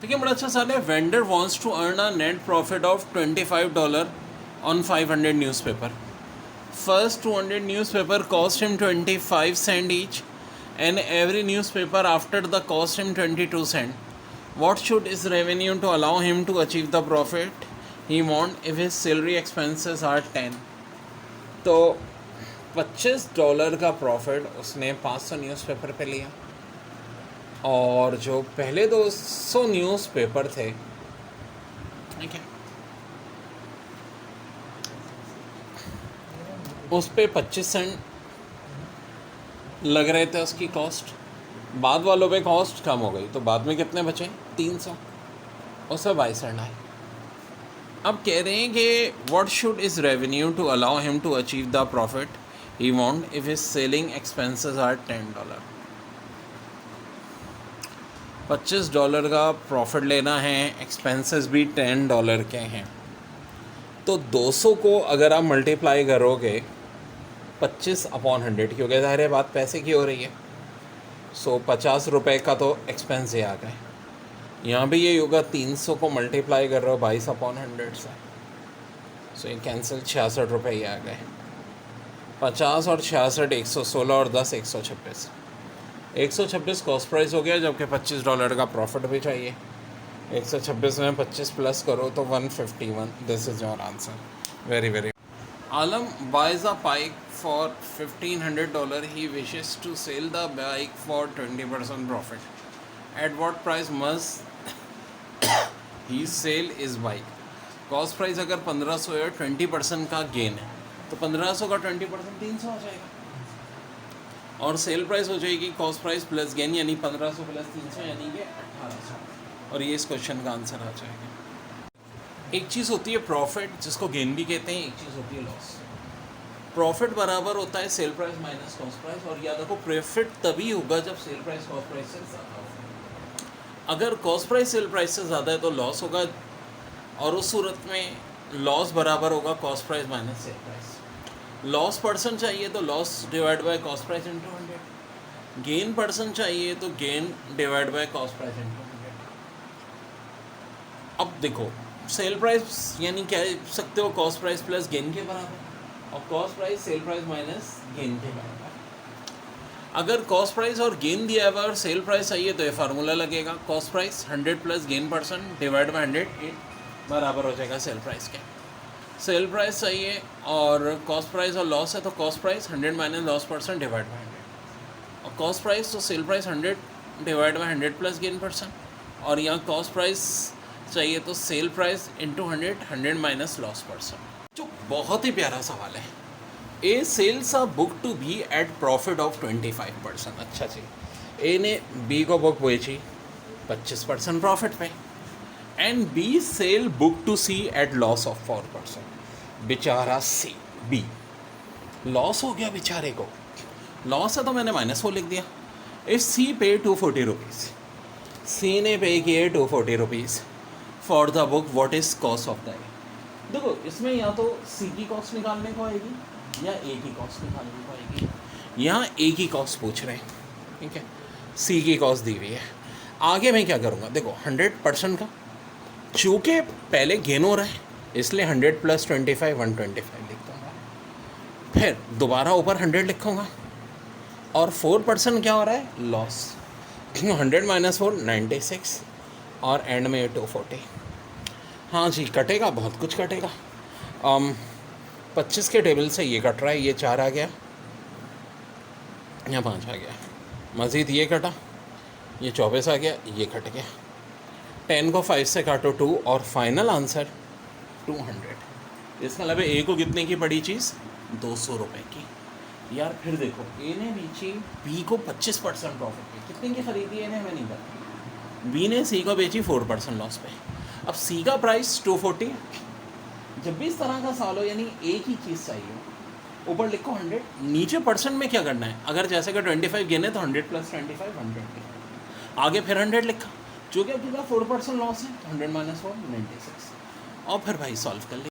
ठीक है, बड़ा अच्छा सवाल है। Vendor wants to earn a net profit of $25 on 500 newspaper. First 200 newspaper cost him 25 cent each, and every newspaper after the cost him 22 cent. What should his revenue to allow him to achieve the profit he want if his salary expenses are 10? तो $25 का profit उसने 500 newspaper पे लिया, और जो पहले 200 newspaper थे, ठीक है, उस पर 25 सेंट लग रहे थे उसकी कॉस्ट. बाद वालों पे कॉस्ट कम हो गई, तो बाद में कितने बचे? 300. उसमें 22 सेंट आए. अब कह रहे हैं कि what should is revenue to allow him to achieve the profit he want if his selling expenses are $10. $25 का प्रॉफिट लेना है, एक्सपेंसेस भी $10 के हैं, तो 200 को अगर आप मल्टीप्लाई करोगे 25/100 क्योंकि ज़ाहिर है बात पैसे की हो रही है. सो 50 रुपये का तो एक्सपेंस ये आ गए. यहाँ भी ये होगा 300 को मल्टीप्लाई कर रहे हो 22/100 से, सो ये कैंसिल 66 रुपये ही आ गए. 50 और 66 116 और 10 126. 126 कॉस्ट प्राइस हो गया, जबकि $25 का प्रॉफिट भी चाहिए. 126 में 25 प्लस करो तो 151. This is your answer. Very very. Alam buys a bike for $1,500. He wishes to sell the bike for 20% profit. At what price must he sell his bike? Cost price अगर 1500 है, 20% का gain है, तो 1500 का 20% 300 आ जाएगा, और सेल प्राइस हो जाएगी कॉस्ट प्राइस प्लस गेन, यानी 1500 प्लस 300 यानी कि 1800. और ये इस क्वेश्चन का आंसर आ जाएगा. एक चीज़ होती है प्रॉफिट, जिसको गेन भी कहते हैं, एक चीज़ होती है लॉस. प्रॉफिट बराबर होता है sale price minus cost price, और याद रखो प्रॉफिट तभी होगा जब सेल प्राइस कॉस्ट प्राइस से ज़्यादा होगा. अगर कॉस्ट प्राइस सेल प्राइस से ज़्यादा है तो लॉस होगा, और उस सूरत में लॉस बराबर होगा cost price minus sale price. Loss percent चाहिए तो loss divide by cost price into 100. Gain percent चाहिए तो gain divide by cost price into 100. अब देखो, सेल प्राइस यानी क्या सकते हो, कॉस्ट प्राइस प्लस गेन के बराबर, और cost price sale price minus gain के बराबर. अगर कॉस्ट प्राइस और गेन दिया हुआ और सेल प्राइस चाहिए तो ये फार्मूला लगेगा, cost price 100 plus gain percent divide by 100 बराबर हो जाएगा सेल प्राइस के. सेल प्राइस चाहिए और कॉस्ट प्राइस और लॉस है, तो cost price 100 minus loss percent divide by 100, और कॉस्ट प्राइस तो sale price 100 divide by 100 plus gain percent, और यहाँ कॉस्ट प्राइस चाहिए तो sale price into 100 minus loss percent. जो बहुत ही प्यारा सवाल है. ए sells a book to B at profit of 25%. अच्छा जी, ए ने बी को बुक बेची 25% प्रॉफिट पे, and B sell book to C at loss of 4%. बेचारा सी बी लॉस हो गया, बेचारे को लॉस है तो मैंने -4 लिख दिया. इफ सी पे 240 रुपीज़, सी ने पे किए 240 rupees for the book, what is cost of the ए. देखो, इसमें या तो सी की कॉस्ट निकालने को आएगी या ए की कॉस्ट निकालने को आएगी. यहाँ ए की कॉस्ट पूछ रहे हैं, ठीक है, सी की कॉस्ट दी हुई है. आगे मैं क्या करूँगा, देखो 100% का, चूँकि पहले गेन हो रहा है इसलिए 100 प्लस 25 125 लिख दूँगा. फिर दोबारा ऊपर 100 लिखूँगा, और 4% क्या हो रहा है, लॉस. 100 माइनस 4 96, और एंड में 240. हाँ जी, कटेगा, बहुत कुछ कटेगा. 25 के टेबल से ये कट रहा है, ये 4 आ गया, यहाँ 5 आ गया, मज़ीद ये कटा, ये 24 आ गया, ये कट गया. 10 को 5 से काटो 2, और फाइनल आंसर 200. इसका मतलब ए को कितने की पड़ी चीज़, 200 रुपये की. यार फिर देखो, ए ने बेची बी को 25% प्रॉफिट पे, कितने की खरीदी है हमें नहीं पता. बी ने सी को बेची 4% लॉस पे. अब सी का प्राइस 240. जब भी इस तरह का सवाल हो, यानी ए की चीज़ चाहिए, ऊपर लिखो 100, नीचे परसेंट में क्या करना है, अगर जैसे कि 25 गेन है तो 100 प्लस 25 100, आगे फिर 100 लिखा, चूँकि आपके पास 4% लॉस है, 100 माइनस 4 96, और फिर भाई सॉल्व कर ले.